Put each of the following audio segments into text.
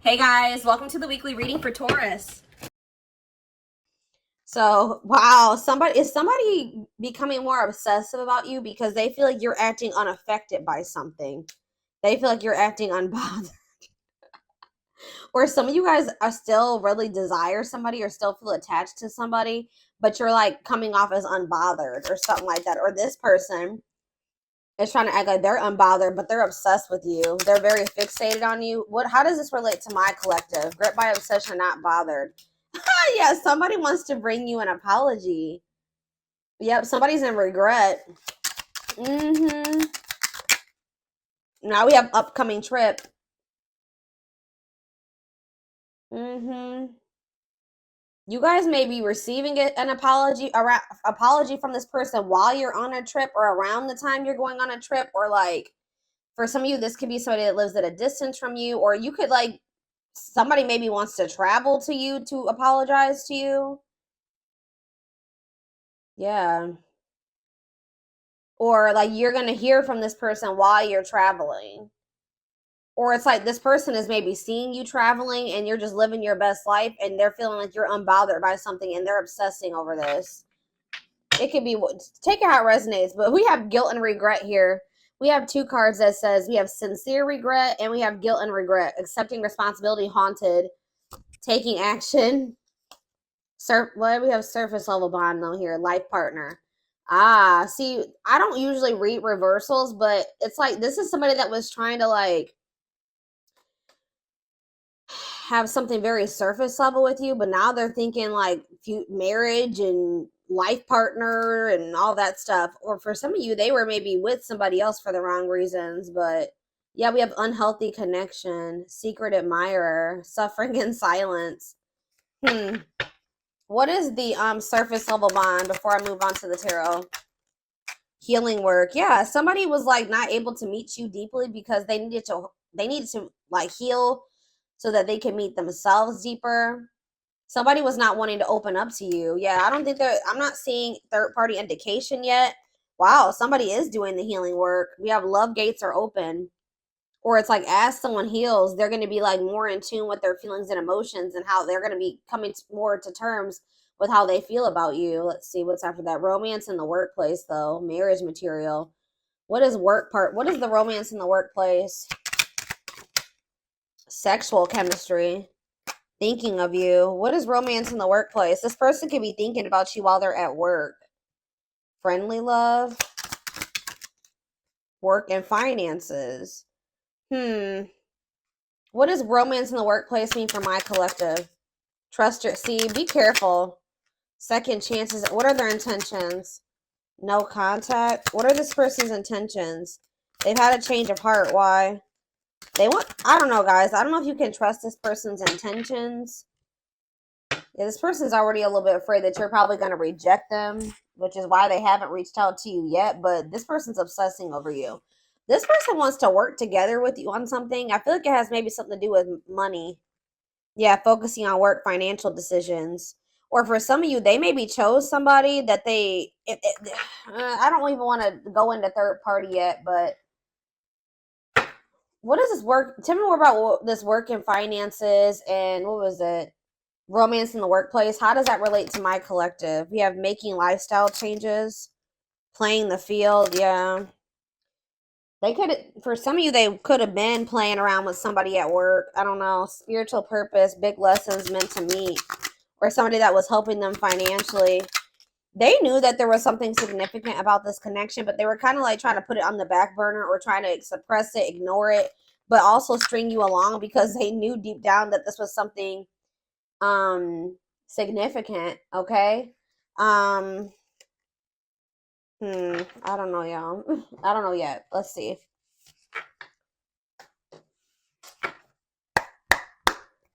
Hey guys, welcome to the weekly reading for Taurus. So, wow, somebody becoming more obsessive about you because they feel like you're acting unaffected by something. They feel like you're acting unbothered. Or some of you guys are still really desire somebody or still feel attached to somebody, but you're like coming off as unbothered or something like that. Or this person is trying to act like they're unbothered, but they're obsessed with you. They're very fixated on you. How does this relate to my collective? Gripped by obsession, not bothered. Yeah, somebody wants to bring you an apology. Yep, somebody's in regret. Mm-hmm. Now we have upcoming trip. Mm-hmm. You guys may be receiving an apology from this person while you're on a trip or around the time you're going on a trip, or like for some of you, this could be somebody that lives at a distance from you, or you could like somebody maybe wants to travel to you to apologize to you. Yeah. Or like you're gonna hear from this person while you're traveling. Or it's like this person is maybe seeing you traveling and you're just living your best life and they're feeling like you're unbothered by something and they're obsessing over this. It could be, take it how it resonates, but we have guilt and regret here. We have two cards that says we have sincere regret and we have guilt and regret, accepting responsibility, haunted, taking action. What do we have? Surface level bond though here, life partner. Ah, see, I don't usually read reversals, but it's like this is somebody that was trying to like have something very surface level with you, but now they're thinking like marriage and life partner and all that stuff. Or for some of you, they were maybe with somebody else for the wrong reasons. But yeah, we have unhealthy connection, secret admirer, suffering in silence. Hmm. What is the surface level bond before I move on to the tarot? Healing work. Yeah, somebody was like not able to meet you deeply because they needed to like heal so that they can meet themselves deeper. Somebody was not wanting to open up to you. Yeah, I don't think that I'm not seeing third party indication yet. Wow, somebody is doing the healing work. We have love gates are open. Or it's like as someone heals, they're going to be like more in tune with their feelings and emotions and how they're going to be coming more to terms with how they feel about you. Let's see what's after that. Romance in the workplace though, marriage material. What is what is the romance in the workplace? Sexual chemistry. Thinking of you. What is romance in the workplace? This person could be thinking about you while they're at work. Friendly love. Work and finances. Hmm. What does romance in the workplace mean for my collective? Trust your, see, be careful. Second chances. What are their intentions? No contact. What are this person's intentions? They've had a change of heart. Why? They want, I don't know, guys. I don't know if you can trust this person's intentions. Yeah, this person's already a little bit afraid that you're probably going to reject them, which is why they haven't reached out to you yet. But this person's obsessing over you. This person wants to work together with you on something. I feel like it has maybe something to do with money. Yeah, focusing on work, financial decisions. Or for some of you, they maybe chose somebody that I don't even want to go into third party yet, but what is this work? Tell me more about this work and finances and what was it? Romance in the workplace. How does that relate to my collective? We have making lifestyle changes, playing the field. Yeah. They could, for some of you, they could have been playing around with somebody at work. I don't know. Spiritual purpose, big lessons meant to meet, or somebody that was helping them financially. They knew that there was something significant about this connection, but they were kind of like trying to put it on the back burner or trying to suppress it, ignore it, but also string you along because they knew deep down that this was something significant. Okay. Um, I don't know, y'all. I don't know yet. Let's see.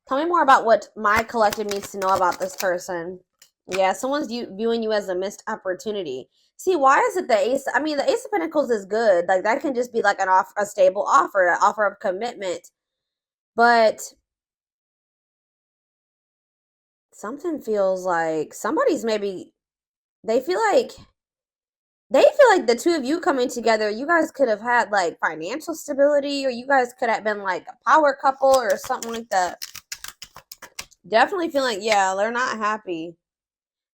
Tell me more about what my collective needs to know about this person. Yeah, someone's viewing you as a missed opportunity. See, why is it the ace? I mean, the ace of pentacles is good. Like that can just be like a stable offer, an offer of commitment. But something feels like somebody's maybe they feel like They feel like the two of you coming together, you guys could have had like financial stability, or you guys could have been like a power couple or something like that. Definitely feel like, yeah, they're not happy.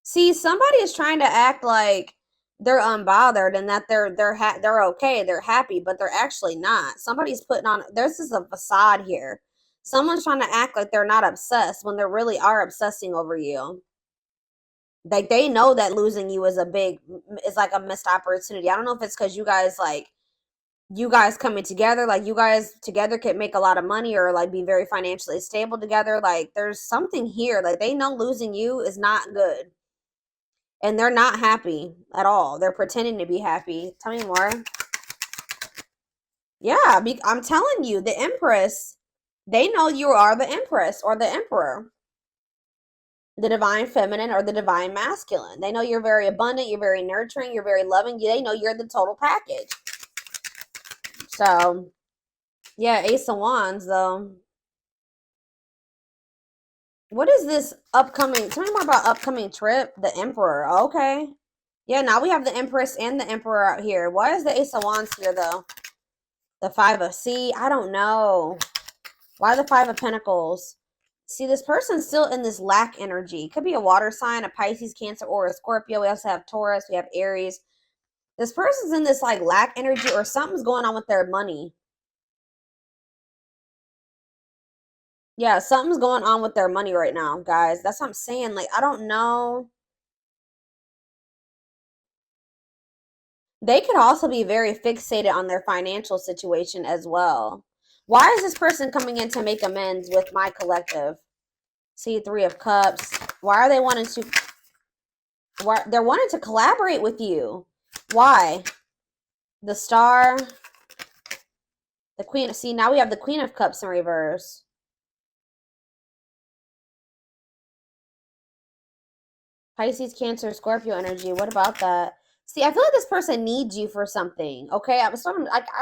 See, somebody is trying to act like they're unbothered and that they're okay, they're happy, but they're actually not. Somebody's putting on, there's just a facade here. Someone's trying to act like they're not obsessed when they really are obsessing over you. Like they know that losing you is like a missed opportunity. I don't know if it's because you guys coming together, like you guys together can make a lot of money or like be very financially stable together. Like there's something here. Like they know losing you is not good. And they're not happy at all. They're pretending to be happy. Tell me more. Yeah, I'm telling you, the Empress, they know you are the Empress or the Emperor, the divine feminine or the divine masculine. They know you're very abundant, you're very nurturing, you're very loving. They know you're the total package. So, yeah, Ace of Wands, though. What is this upcoming? Tell me more about upcoming trip. The Emperor. Okay. Yeah, now we have the Empress and the Emperor out here. Why is the Ace of Wands here, though? The Five of... See, I don't know. Why the Five of Pentacles? See, this person's still in this lack energy. Could be a water sign, a Pisces, Cancer, or a Scorpio. We also have Taurus. We have Aries. This person's in this, like, lack energy, or something's going on with their money. Yeah, something's going on with their money right now, guys. That's what I'm saying. Like, I don't know. They could also be very fixated on their financial situation as well. Why is this person coming in to make amends with my collective? See, Three of Cups. Why are they wanting to... Why they're wanting to collaborate with you? Why? The Star. The Queen. See, now we have the Queen of Cups in reverse. Pisces, Cancer, Scorpio energy. What about that? See, I feel like this person needs you for something. Okay, I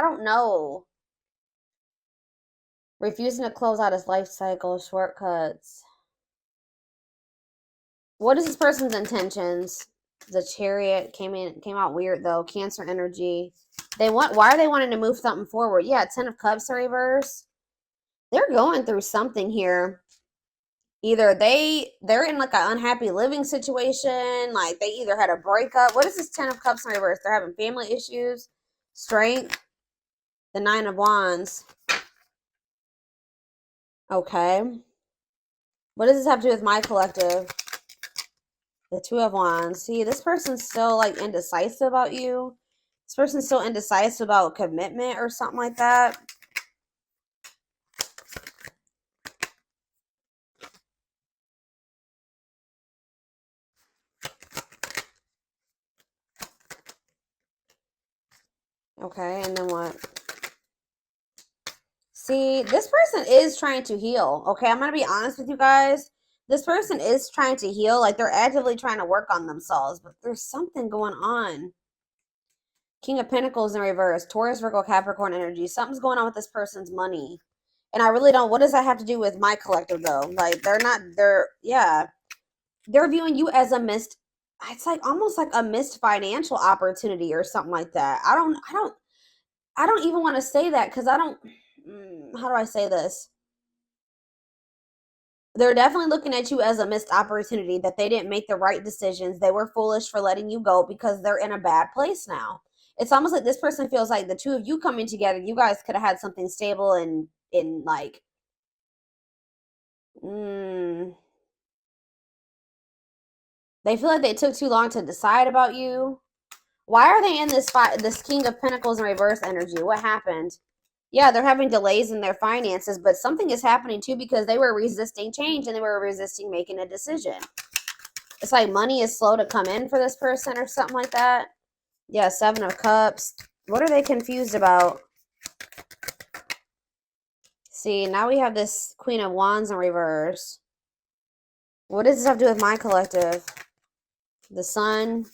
don't know. Refusing to close out his life cycle, shortcuts. What is this person's intentions? The Chariot came out weird though. Cancer energy. Why are they wanting to move something forward? Yeah, Ten of Cups in reverse. They're going through something here. Either they're in like an unhappy living situation, like they either had a breakup. What is this Ten of Cups in reverse? They're having family issues. Strength. The Nine of Wands. Okay. What does this have to do with my collective? The Two of Wands. See, this person's still like indecisive about you. This person's still indecisive about commitment or something like that. Okay, and then what? See, this person is trying to heal. Okay, I'm going to be honest with you guys. This person is trying to heal. Like, they're actively trying to work on themselves. But there's something going on. King of Pentacles in reverse. Taurus, Virgo, Capricorn energy. Something's going on with this person's money. And I really don't... What does that have to do with my collective, though? Like, yeah. They're viewing you as a missed... It's like almost like a missed financial opportunity or something like that. I don't even want to say that because I don't... How do I say this? They're definitely looking at you as a missed opportunity, that they didn't make the right decisions. They were foolish for letting you go because they're in a bad place now. It's almost like this person feels like the two of you coming together, you guys could have had something stable and in like... They feel like they took too long to decide about you. Why are they in this King of Pentacles in reverse energy? What happened? Yeah, they're having delays in their finances, but something is happening too because they were resisting change and they were resisting making a decision. It's like money is slow to come in for this person or something like that. Yeah, Seven of Cups. What are they confused about? See, now we have this Queen of Wands in reverse. What does this have to do with my collective? The Sun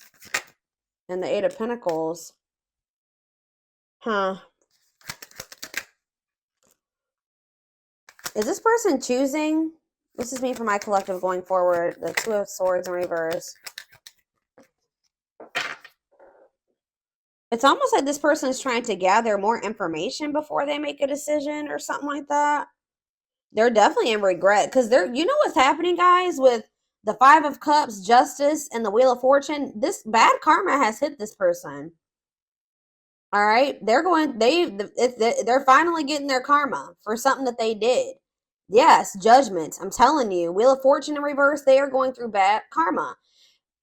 and the Eight of Pentacles. Huh. Is this person choosing? This is me for my collective going forward. The Two of Swords in reverse. It's almost like this person is trying to gather more information before they make a decision or something like that. They're definitely in regret because you know what's happening, guys, with the Five of Cups, Justice, and the Wheel of Fortune. This bad karma has hit this person. All right, they're finally getting their karma for something that they did. Yes, judgment. I'm telling you, Wheel of Fortune in reverse. They are going through bad karma.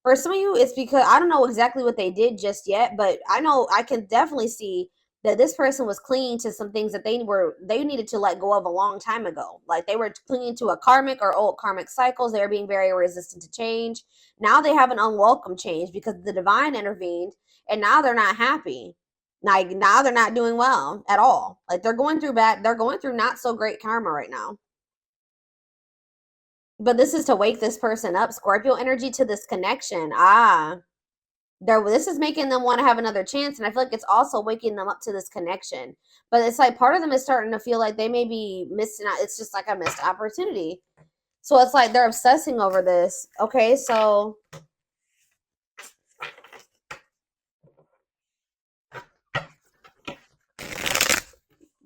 For some of you, it's because I don't know exactly what they did just yet, but I can definitely see that this person was clinging to some things that they needed to let go of a long time ago. Like they were clinging to a karmic or old karmic cycles. They were being very resistant to change. Now they have an unwelcome change because the divine intervened, and now they're not happy. Like now they're not doing well at all. Like they're going through not so great karma right now. But this is to wake this person up, Scorpio energy, to this connection. This is making them want to have another chance, and I feel like it's also waking them up to this connection. But it's like part of them is starting to feel like they may be missing out. It's just like a missed opportunity. So it's like they're obsessing over this. Okay, so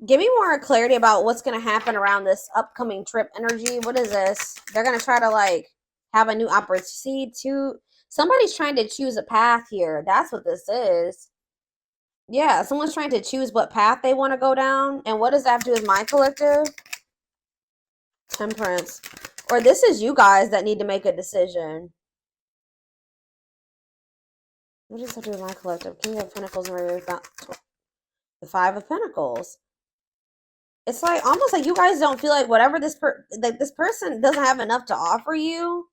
give me more clarity about what's going to happen around this upcoming trip energy. What is this? They're going to try to like have a new opportunity to. Somebody's trying to choose a path here. That's what this is. Yeah, someone's trying to choose what path they want to go down. And what does that have to do with my collective? Temperance. Or this is you guys that need to make a decision. What does that do with my collective? King of Pentacles and the Five of Pentacles. It's like almost like you guys don't feel like whatever this person doesn't have enough to offer you.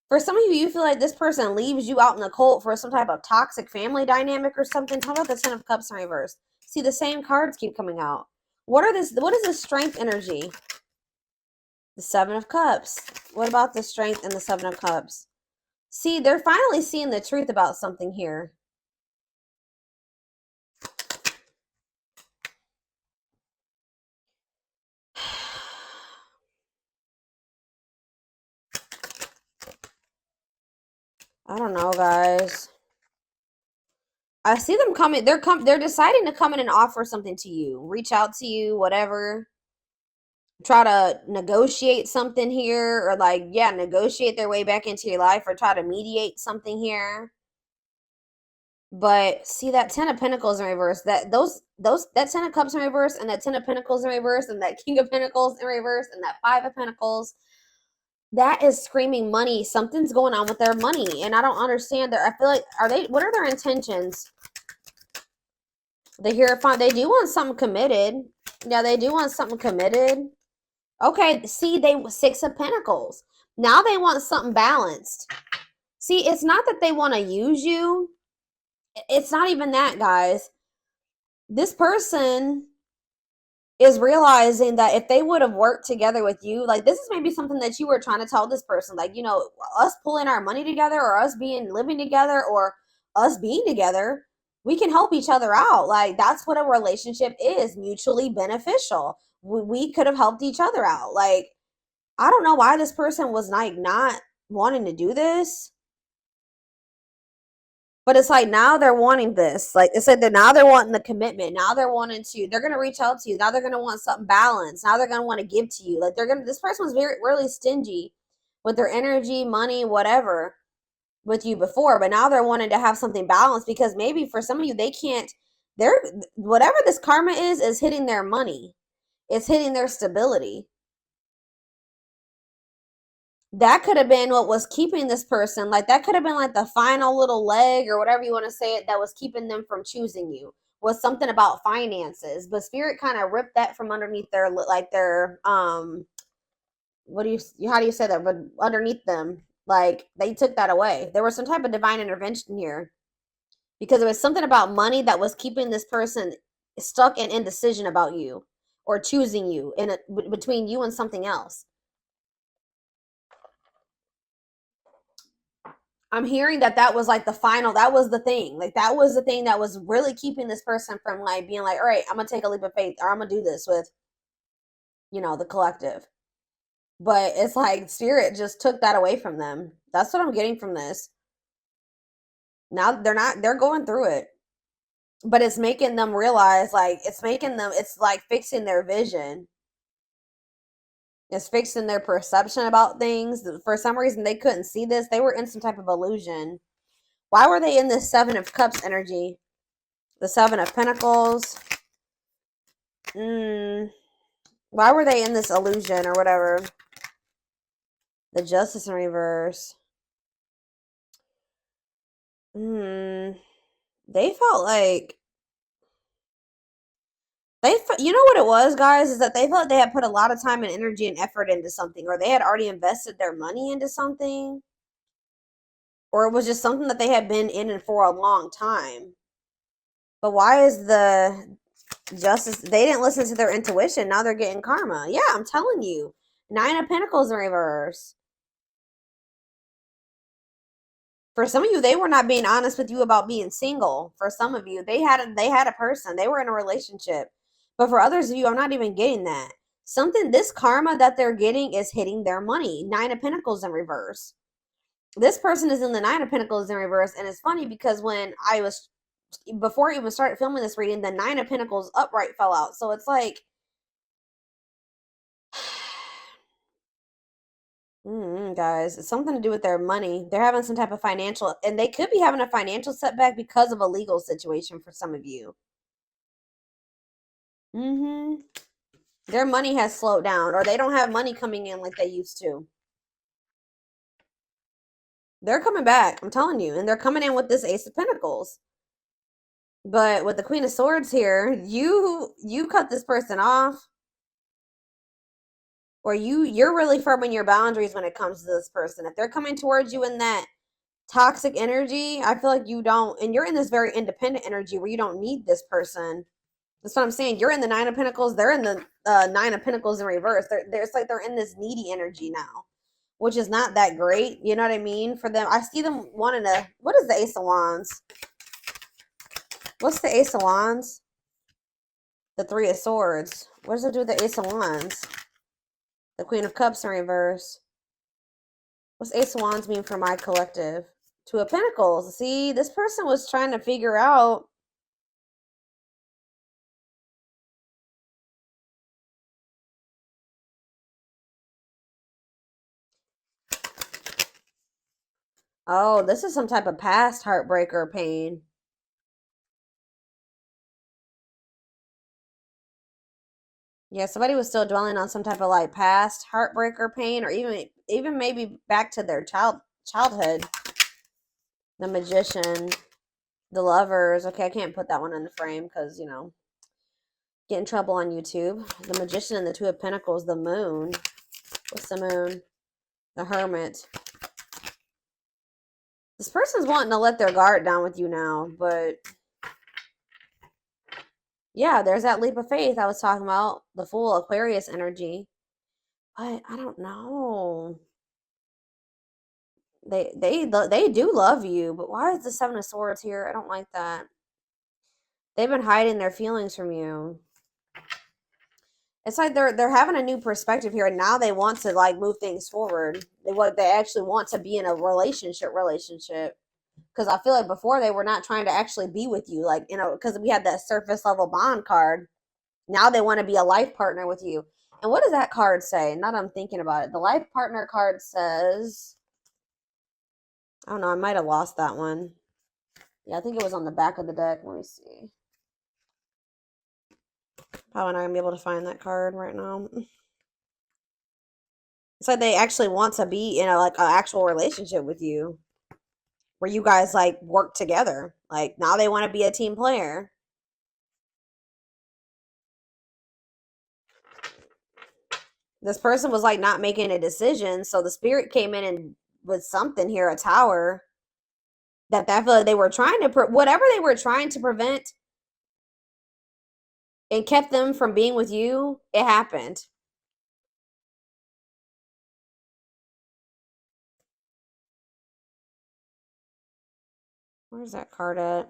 For some of you, you feel like this person leaves you out in the cold for some type of toxic family dynamic or something. Talk about the Ten of Cups in reverse. See, the same cards keep coming out. What is this strength energy? The Seven of Cups. What about the strength and the Seven of Cups? See, they're finally seeing the truth about something here. I don't know, guys. I see them coming. They're deciding to come in and offer something to you. Reach out to you, whatever. Try to negotiate something here, or like, yeah, negotiate their way back into your life, or try to mediate something here. But see that Ten of Pentacles in reverse, that Ten of Cups in reverse, and that Ten of Pentacles in reverse, and that King of Pentacles in reverse, and that Five of Pentacles. That is screaming money. Something's going on with their money, and I don't understand that. I feel like what are their intentions? They do want something committed. Yeah, they do want something committed. Okay, see, Six of Pentacles. Now they want something balanced. See, it's not that they want to use you. It's not even that, guys. This person is realizing that if they would have worked together with you, like this is maybe something that you were trying to tell this person, like, you know, us pulling our money together, or us living together, or us being together, we can help each other out. Like that's what a relationship is, mutually beneficial. We could have helped each other out. Like I don't know why this person was like not wanting to do this. But it's like now they're wanting this. Like it's like now they're wanting the commitment. Now they're going to reach out to you. Now they're going to want something balanced. Now they're going to want to give to you. Like this person was really stingy with their energy, money, whatever with you before. But now they're wanting to have something balanced because maybe for some of you, whatever this karma is hitting their money. It's hitting their stability. That could have been what was keeping this person, like that could have been like the final little leg or whatever you want to say it, that was keeping them from choosing you, was something about finances. But spirit kind of ripped that from underneath their how do you say that, but underneath them, like they took that away. There was some type of divine intervention here because it was something about money that was keeping this person stuck in indecision about you or choosing you between you and something else. I'm hearing that was like that was the thing. Like that was the thing that was really keeping this person from like being like, all right, I'm going to take a leap of faith, or I'm going to do this with, the collective. But it's like spirit just took that away from them. That's what I'm getting from this. Now they're going through it. But it's making them realize, like, it's like fixing their vision. It's fixing their perception about things. For some reason, they couldn't see this. They were in some type of illusion. Why were they in this Seven of Cups energy? The Seven of Pentacles. Why were they in this illusion or whatever? The Justice in reverse. They felt like you know what it was, guys, is that they felt they had put a lot of time and energy and effort into something, or they had already invested their money into something, or it was just something that they had been in it for a long time. But why is the Justice? They didn't listen to their intuition. Now they're getting karma. Yeah, I'm telling you. Nine of Pentacles in reverse. For some of you, they were not being honest with you about being single. For some of you, they had a person. They were in a relationship. But for others of you, I'm not even getting that. This karma that they're getting is hitting their money. Nine of Pentacles in reverse. This person is in the Nine of Pentacles in reverse. And it's funny because before I even started filming this reading, the Nine of Pentacles upright fell out. So it's like, guys, it's something to do with their money. They're having some type of financial, and they could be having a financial setback because of a legal situation for some of you. Their money has slowed down, or they don't have money coming in like they used to. They're coming back, I'm telling you, and they're coming in with this Ace of Pentacles. But with the Queen of Swords here, you cut this person off, or you're really firm in your boundaries when it comes to this person. If they're coming towards you in that toxic energy, I feel like you don't, and you're in this very independent energy where you don't need this person. That's what I'm saying. You're in the Nine of Pentacles. They're in the Nine of Pentacles in reverse. It's like they're in this needy energy now, which is not that great. You know what I mean? For them, I see them wanting to. What is the Ace of Wands? What's the Ace of Wands? The Three of Swords. What does it do with the Ace of Wands? The Queen of Cups in reverse. What's Ace of Wands mean for my collective? Two of Pentacles. See, this person was trying to figure out. Oh, this is some type of past heartbreaker pain. Yeah, somebody was still dwelling on some type of like past heartbreaker pain, or even maybe back to their childhood. The Magician, the Lovers. Okay, I can't put that one in the frame because, you know, get in trouble on YouTube. The Magician and the Two of Pentacles, the Moon. What's the Moon? The Hermit. This person's wanting to let their guard down with you now, but yeah, there's that leap of faith I was talking about. The full Aquarius energy. But I don't know. They do love you, but why is the Seven of Swords here? I don't like that. They've been hiding their feelings from you. It's like they're having a new perspective here, and now they want to like move things forward. They actually want to be in a relationship. Because I feel like before they were not trying to actually be with you, like, you know, because we had that surface level bond card. Now they want to be a life partner with you. And what does that card say? Now that I'm thinking about it, the life partner card says, I don't know, I might have lost that one. Yeah, I think it was on the back of the deck. Let me see. Probably not gonna be able to find that card right now. It's like they actually want to be in like an actual relationship with you, where you guys like work together. Like now they want to be a team player. This person was like not making a decision, so the spirit came in and with something here, a tower. That I feel like they were trying to whatever they were trying to prevent and kept them from being with you, it happened. Where's that card at?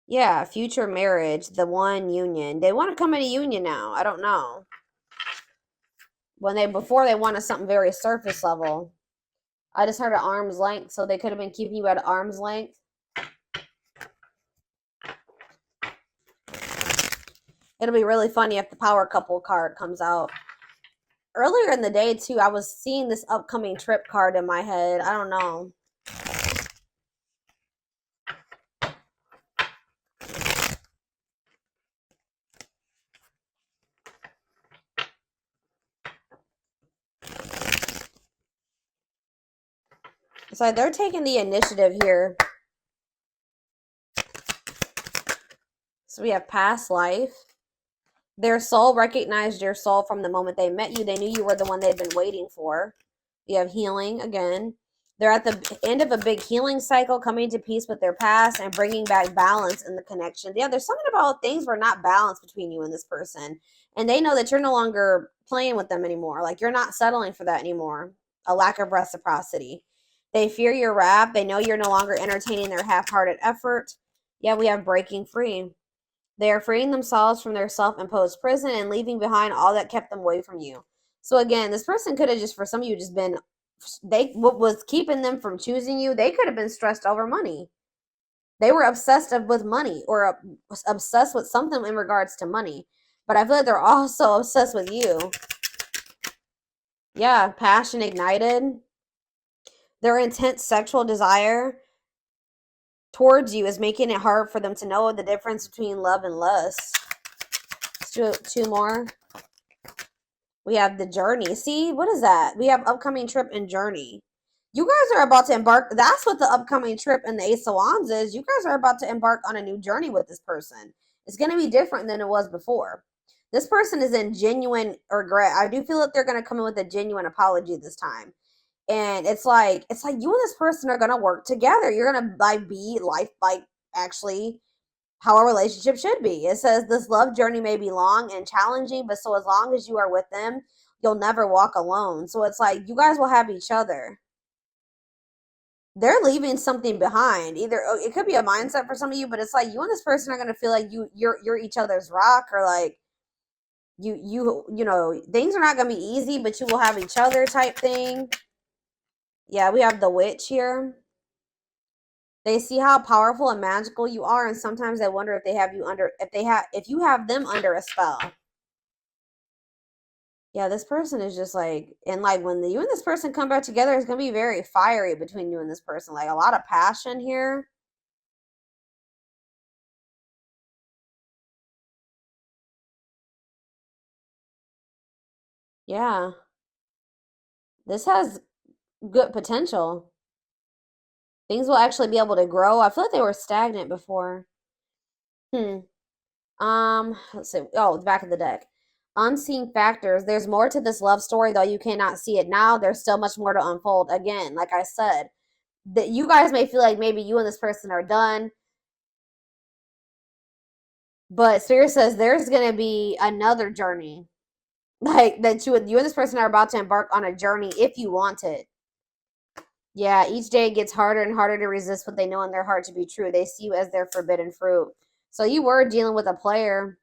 Yeah, future marriage, the one union. They want to come in a union now. I don't know. Before they wanted something very surface level. I just heard at arm's length, so they could have been keeping you at arm's length. It'll be really funny if the power couple card comes out. Earlier in the day, too, I was seeing this upcoming trip card in my head. I don't know. It's like they're taking the initiative here. So we have past life. Their soul recognized your soul from the moment they met you. They knew you were the one they'd been waiting for. You have healing again. They're at the end of a big healing cycle, coming to peace with their past and bringing back balance in the connection. Yeah, there's something about things were not balanced between you and this person. And they know that you're no longer playing with them anymore. Like, you're not settling for that anymore. A lack of reciprocity. They fear your wrath. They know you're no longer entertaining their half-hearted effort. Yeah, we have breaking free. They are freeing themselves from their self-imposed prison and leaving behind all that kept them away from you. So again, this person could have just, for some of you, just been, what was keeping them from choosing you, they could have been stressed over money. They were obsessed with money, or obsessed with something in regards to money. But I feel like they're also obsessed with you. Yeah, passion ignited. Their intense sexual desire towards you is making it hard for them to know the difference between love and lust. Two more. We have the journey. See, what is that? We have upcoming trip and journey. You guys are about to embark. That's what the upcoming trip and the Ace of Wands is. You guys are about to embark on a new journey with this person. It's going to be different than it was before. This person is in genuine regret. I do feel that they're going to come in with a genuine apology this time. And it's like you and this person are going to work together. You're going to be actually how a relationship should be. It says this love journey may be long and challenging, but so as long as you are with them, you'll never walk alone. So it's like you guys will have each other. They're leaving something behind. Either it could be a mindset for some of you, but it's like you and this person are going to feel like you're each other's rock, or like you know, things are not going to be easy, but you will have each other type thing. Yeah, we have the witch here. They see how powerful and magical you are, and sometimes they wonder if they have you under, if you have them under a spell. Yeah, this person is just like, and like when you and this person come back together, it's gonna be very fiery between you and this person. Like a lot of passion here. Yeah, this has good potential. Things will actually be able to grow. I feel like they were stagnant before. Hmm. Let's see. Oh, the back of the deck. Unseen factors. There's more to this love story, though you cannot see it now. There's still much more to unfold. Again, like I said, that you guys may feel like maybe you and this person are done, but Spirit says there's gonna be another journey, like that you and this person are about to embark on a journey if you want it. Yeah, each day it gets harder and harder to resist what they know in their heart to be true. They see you as their forbidden fruit. So you were dealing with a player.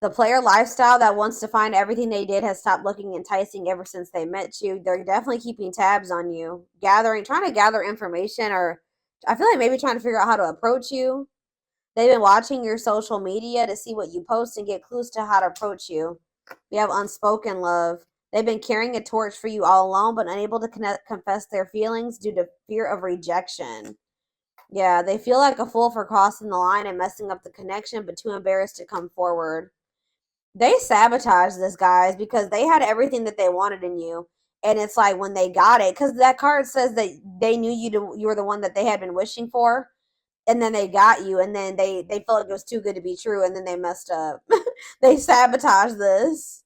The player lifestyle that wants to find everything they did has stopped looking enticing ever since they met you. They're definitely keeping tabs on you, trying to gather information, or I feel like maybe trying to figure out how to approach you. They've been watching your social media to see what you post and get clues to how to approach you. We have unspoken love. They've been carrying a torch for you all alone, but unable to confess their feelings due to fear of rejection. Yeah, they feel like a fool for crossing the line and messing up the connection, but too embarrassed to come forward. They sabotaged this, guys, because they had everything that they wanted in you. And it's like when they got it, because that card says that they knew you were the one that they had been wishing for, and then they got you, and then they felt like it was too good to be true, and then they messed up. They sabotaged this.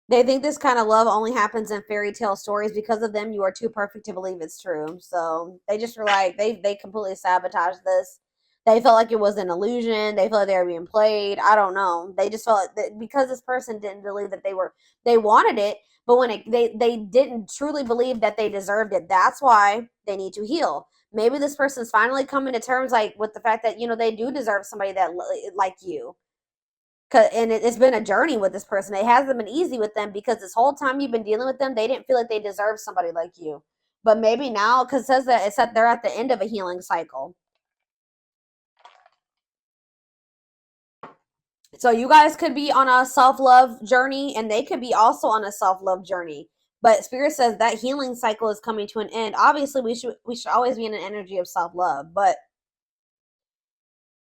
They think this kind of love only happens in fairy tale stories. Because of them, you are too perfect to believe it's true. So they just were like, they completely sabotaged this. They felt like it was an illusion. They felt like they were being played. I don't know. They just felt like that because this person didn't believe that they wanted it, but when they didn't truly believe that they deserved it. That's why they need to heal. Maybe this person's finally coming to terms like with the fact that they do deserve somebody that like you. And it's been a journey with this person. It hasn't been easy with them because this whole time you've been dealing with them, they didn't feel like they deserved somebody like you. But maybe now, because it says that they're at the end of a healing cycle. So you guys could be on a self-love journey, and they could be also on a self-love journey. But Spirit says that healing cycle is coming to an end. Obviously, we should always be in an energy of self-love, but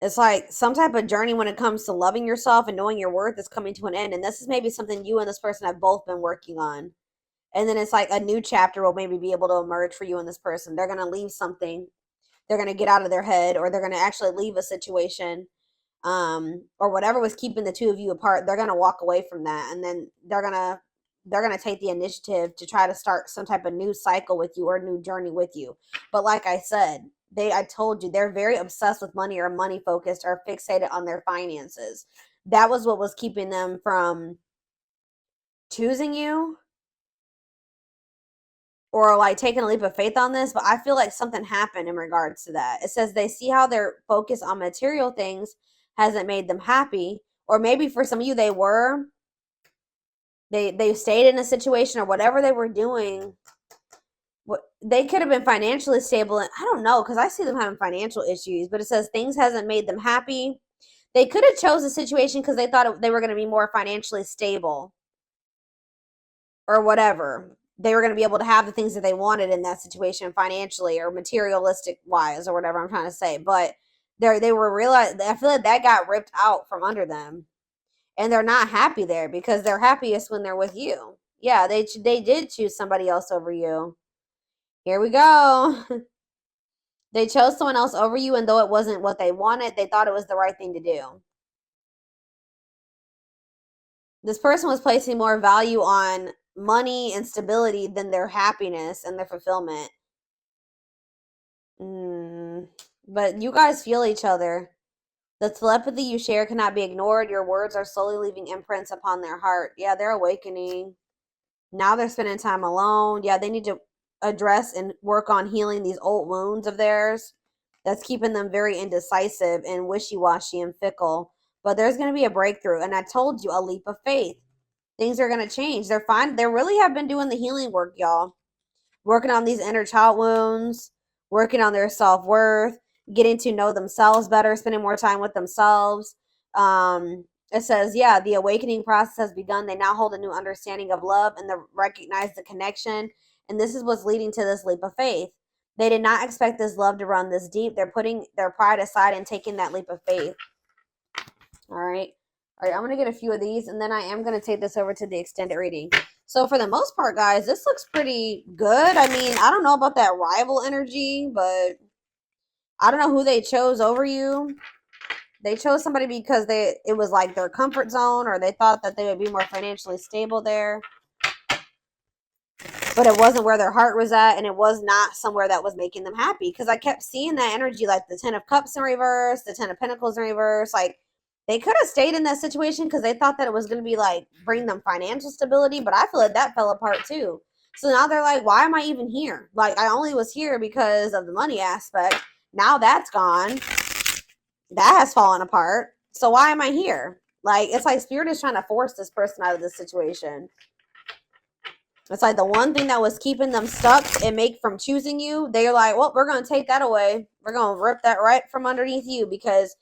it's like some type of journey when it comes to loving yourself and knowing your worth is coming to an end. And this is maybe something you and this person have both been working on. And then it's like a new chapter will maybe be able to emerge for you and this person. They're going to leave something. They're going to get out of their head, or they're going to actually leave a situation, or whatever was keeping the two of you apart. They're going to walk away from that. And then they're going to take the initiative to try to start some type of new cycle with you or new journey with you. But like I said, I told you, they're very obsessed with money or money focused or fixated on their finances. That was what was keeping them from choosing you or like taking a leap of faith on this. But I feel like something happened in regards to that. It says they see how their focus on material things hasn't made them happy, or maybe for some of you they stayed in a situation or whatever they were doing. They could have been financially stable, and I don't know, because I see them having financial issues, but it says things hasn't made them happy. They could have chose a situation because they thought they were going to be more financially stable or whatever. They were going to be able to have the things that they wanted in that situation financially or materialistic wise or whatever I'm trying to say. But they were realized. I feel like that got ripped out from under them, and they're not happy there because they're happiest when they're with you. Yeah, they did choose somebody else over you. Here we go. They chose someone else over you, and though it wasn't what they wanted, they thought it was the right thing to do. This person was placing more value on money and stability than their happiness and their fulfillment. But you guys feel each other. The telepathy you share cannot be ignored. Your words are slowly leaving imprints upon their heart. Yeah, they're awakening. Now they're spending time alone. Yeah, they need to address and work on healing these old wounds of theirs that's keeping them very indecisive and wishy-washy and fickle. But there's going to be a breakthrough, and I told you, a leap of faith. Things are going to change. They're fine. They really have been doing the healing work, y'all. Working on these inner child wounds, working on their self-worth, getting to know themselves better, spending more time with themselves. It says, yeah, the awakening process has begun. They now hold a new understanding of love and they recognize the connection. And this is what's leading to this leap of faith. They did not expect this love to run this deep. They're putting their pride aside and taking that leap of faith. All right. All right, I'm going to get a few of these, and then I am going to take this over to the extended reading. So for the most part, guys, this looks pretty good. I mean, I don't know about that rival energy, but I don't know who they chose over you. They chose somebody because it was like their comfort zone, or they thought that they would be more financially stable there. But it wasn't where their heart was at, and it was not somewhere that was making them happy. Because I kept seeing that energy, like the 10 of Cups in reverse, the 10 of Pentacles in reverse. Like, they could have stayed in that situation because they thought that it was going to be like bring them financial stability, but I feel like that fell apart too. So now they're like, why am I even here? Like, I only was here because of the money aspect. Now that's gone. That has fallen apart. So why am I here? Like, it's like Spirit is trying to force this person out of this situation. It's like the one thing that was keeping them stuck and make from choosing you, they're like, well, we're going to take that away. We're going to rip that right from underneath you because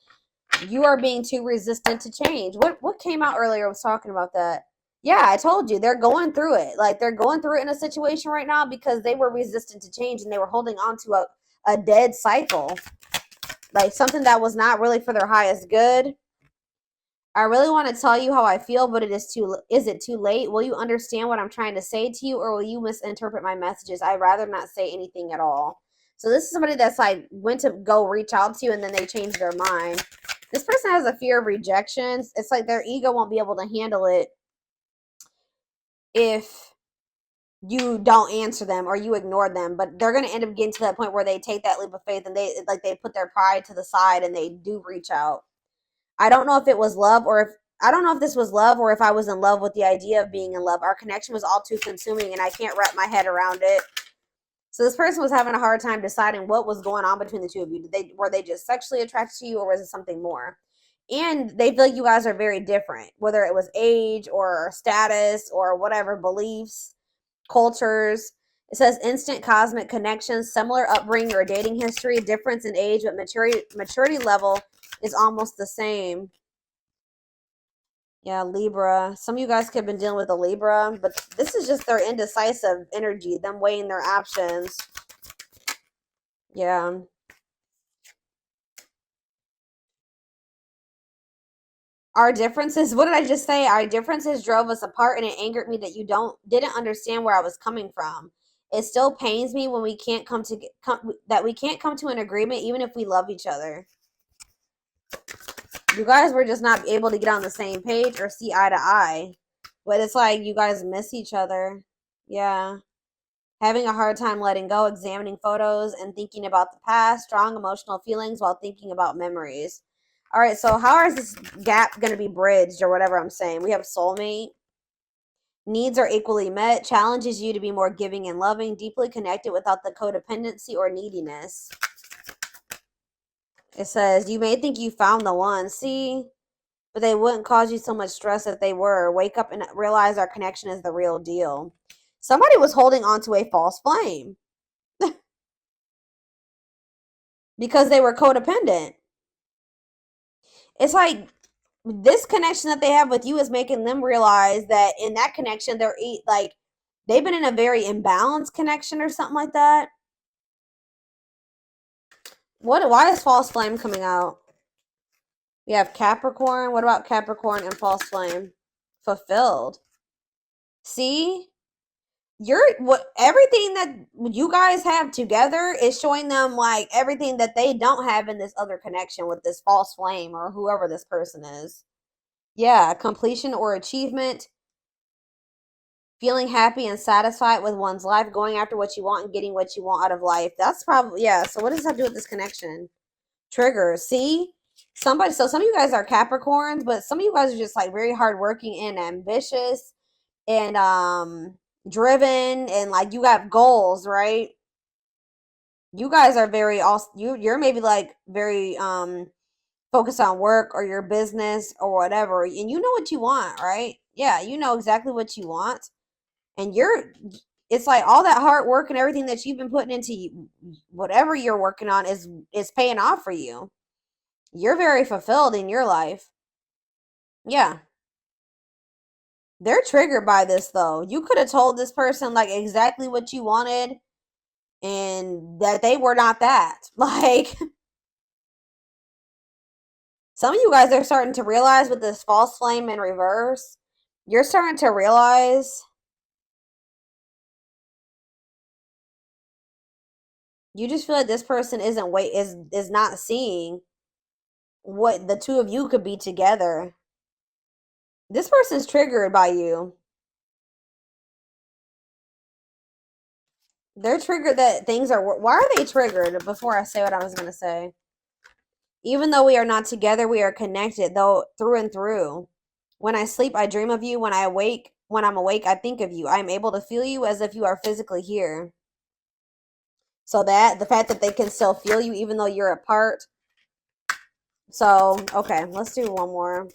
you are being too resistant to change. What came out earlier was talking about that. Yeah, I told you, they're going through it. Like, they're going through it in a situation right now because they were resistant to change and they were holding on to a dead cycle. Like, something that was not really for their highest good. I really want to tell you how I feel, but is it too late? Will you understand what I'm trying to say to you, or will you misinterpret my messages? I'd rather not say anything at all. So this is somebody that's like went to go reach out to you and then they changed their mind. This person has a fear of rejections. It's like their ego won't be able to handle it if you don't answer them or you ignore them. But they're going to end up getting to that point where they take that leap of faith and they put their pride to the side and they do reach out. I don't know if it was love I don't know if this was love or if I was in love with the idea of being in love. Our connection was all too consuming and I can't wrap my head around it. So this person was having a hard time deciding what was going on between the two of you. Were they just sexually attracted to you, or was it something more? And they feel like you guys are very different, whether it was age or status or whatever, beliefs, cultures. It says instant cosmic connections, similar upbringing or dating history, difference in age, but maturity level is almost the same. Yeah, Libra. Some of you guys could have been dealing with a Libra, but this is just their indecisive energy, them weighing their options. Yeah. Our differences, what did I just say? Our differences drove us apart, and it angered me that you didn't understand where I was coming from. It still pains me when we can't that we can't come to an agreement even if we love each other. You guys were just not able to get on the same page or see eye to eye. But it's like you guys miss each other. Yeah. Having a hard time letting go, examining photos and thinking about the past, strong emotional feelings while thinking about memories. All right, so how is this gap going to be bridged or whatever I'm saying? We have soulmate. Needs are equally met, challenges you to be more giving and loving, deeply connected without the codependency or neediness. It says, you may think you found the one, see, but they wouldn't cause you so much stress if they were. Wake up and realize our connection is the real deal. Somebody was holding on to a false flame because they were codependent. It's like this connection that they have with you is making them realize that in that connection, they've been in a very imbalanced connection or something like that. Why is false flame coming out? We have Capricorn. What about Capricorn and false flame? Fulfilled. See? Everything that you guys have together is showing them like everything that they don't have in this other connection with this false flame or whoever this person is. Yeah, completion or achievement, feeling happy and satisfied with one's life, going after what you want and getting what you want out of life. That's probably, yeah. So what does that do with this connection? Triggers. See? Some of you guys are Capricorns, but some of you guys are just like very hardworking and ambitious and driven, and like you have goals, right? You guys are very also you're maybe like very focused on work or your business or whatever, and you know what you want, right? Yeah, you know exactly what you want, and it's like all that hard work and everything that you've been putting into whatever you're working on is paying off for you. You're very fulfilled in your life. Yeah. They're triggered by this though. You could have told this person like exactly what you wanted and that they were not that. Like some of you guys are starting to realize with this false flame in reverse, you're starting to realize you just feel like this person is not seeing what the two of you could be together. This person's triggered by you. They're triggered that things are. Why are they triggered? Before I say what I was going to say. Even though we are not together, we are connected, though, through and through. When I sleep, I dream of you. When I'm awake, I think of you. I am able to feel you as if you are physically here. So that the fact that they can still feel you even though you're apart. So, okay, let's do one more.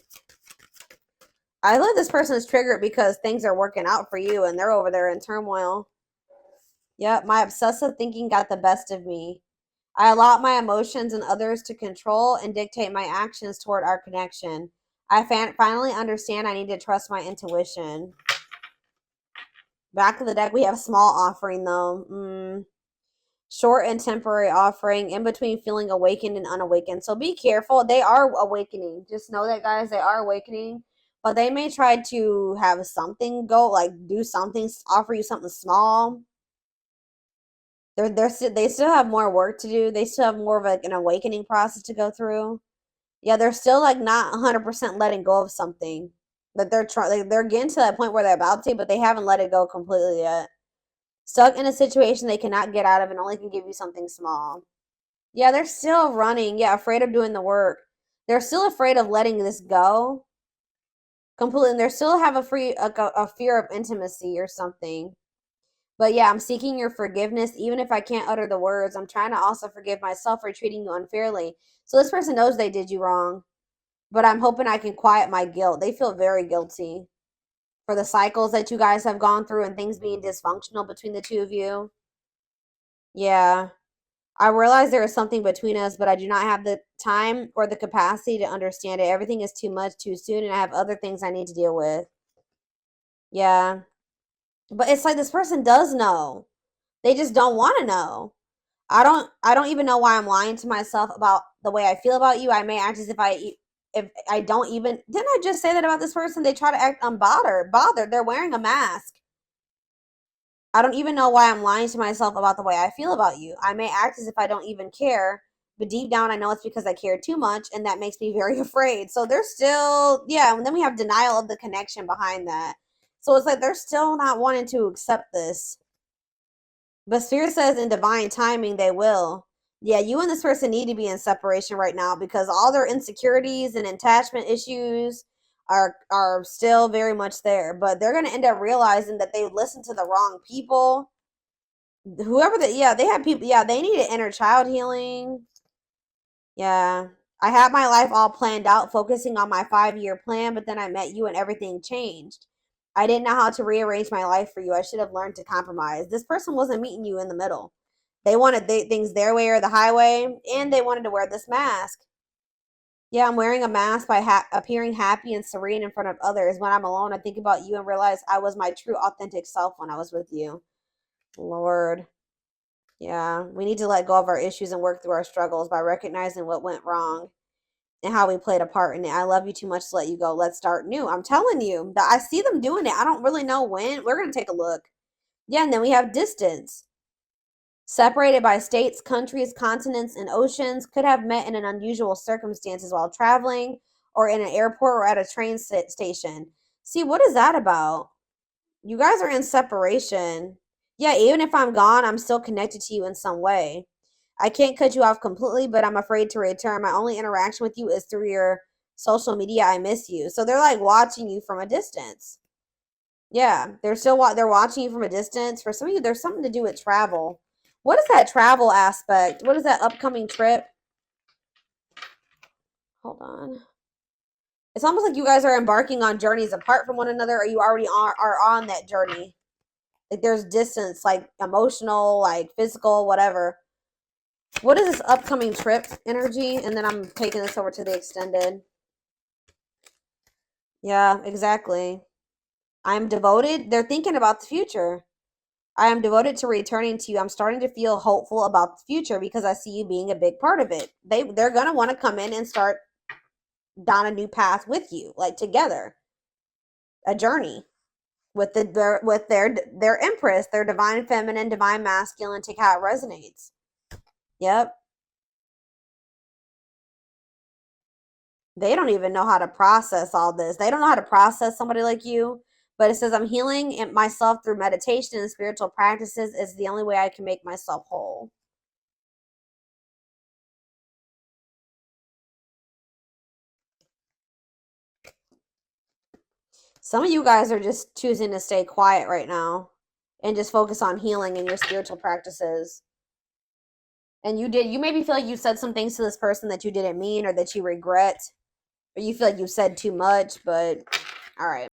I love this person is triggered because things are working out for you and they're over there in turmoil. Yep, my obsessive thinking got the best of me. I allowed my emotions and others to control and dictate my actions toward our connection. I finally understand I need to trust my intuition. Back of the deck, we have small offering, though. Short and temporary offering, in between feeling awakened and unawakened. So be careful. They are awakening. Just know that, guys, they are awakening. But they may try to have something go, like do something, offer you something small. They still have more work to do. They still have more of like an awakening process to go through. Yeah, they're still like not 100% letting go of something that they're getting to that point where they're about to, but they haven't let it go completely yet. Stuck in a situation they cannot get out of and only can give you something small. Yeah, they're still running. Yeah, afraid of doing the work. They're still afraid of letting this go completely. And they still have a fear of intimacy or something. But yeah, I'm seeking your forgiveness, even if I can't utter the words. I'm trying to also forgive myself for treating you unfairly. So this person knows they did you wrong, but I'm hoping I can quiet my guilt. They feel very guilty for the cycles that you guys have gone through and things being dysfunctional between the two of you. Yeah. I realize there is something between us, but I do not have the time or the capacity to understand it. Everything is too much too soon, and I have other things I need to deal with. Yeah. But it's like this person does know. They just don't want to know. I don't even know why I'm lying to myself about the way I feel about you. I may act as if I don't even, didn't I just say that about this person? They try to act bothered. They're wearing a mask. I don't even know why I'm lying to myself about the way I feel about you. I may act as if I don't even care, but deep down I know it's because I care too much, and that makes me very afraid. So they're still, yeah, and then we have denial of the connection behind that. So it's like they're still not wanting to accept this. But Spirit says in divine timing they will. Yeah, you and this person need to be in separation right now because all their insecurities and attachment issues are still very much there. But they're gonna end up realizing that they listened to the wrong people. Whoever that, yeah, they have people, yeah, they need an inner child healing. Yeah. I had my life all planned out, focusing on my 5-year plan, but then I met you and everything changed. I didn't know how to rearrange my life for you. I should have learned to compromise. This person wasn't meeting you in the middle. They wanted things their way or the highway, and they wanted to wear this mask. Yeah, I'm wearing a mask by appearing happy and serene in front of others. When I'm alone, I think about you and realize I was my true, authentic self when I was with you. Lord. Yeah, we need to let go of our issues and work through our struggles by recognizing what went wrong and how we played a part in it. I love you too much to let you go. Let's start new. I'm telling you that I see them doing it. I don't really know when. We're going to take a look. Yeah, and then we have distance. Separated by states, countries, continents, and oceans, could have met in an unusual circumstances while traveling or in an airport or at a train station. See, what is that about? You guys are in separation. Yeah, even if I'm gone, I'm still connected to you in some way. I can't cut you off completely, but I'm afraid to return. My only interaction with you is through your social media. I miss you. So they're like watching you from a distance. Yeah, they're watching you from a distance. For some of you, there's something to do with travel. What is that travel aspect? What is that upcoming trip? Hold on. It's almost like you guys are embarking on journeys apart from one another, or you already are on that journey. Like there's distance, like emotional, like physical, whatever. What is this upcoming trip energy? And then I'm taking this over to the extended. Yeah, exactly. I'm devoted. They're thinking about the future. I am devoted to returning to you. I'm starting to feel hopeful about the future because I see you being a big part of it. They're gonna want to come in and start down a new path with you, like together, a journey with their empress, their divine feminine, divine masculine. Take how it resonates. Yep. They don't even know how to process all this. They don't know how to process somebody like you. But it says, I'm healing myself through meditation and spiritual practices. Is the only way I can make myself whole. Some of you guys are just choosing to stay quiet right now and just focus on healing and your spiritual practices. And you maybe feel like you said some things to this person that you didn't mean or that you regret, or you feel like you said too much, but all right.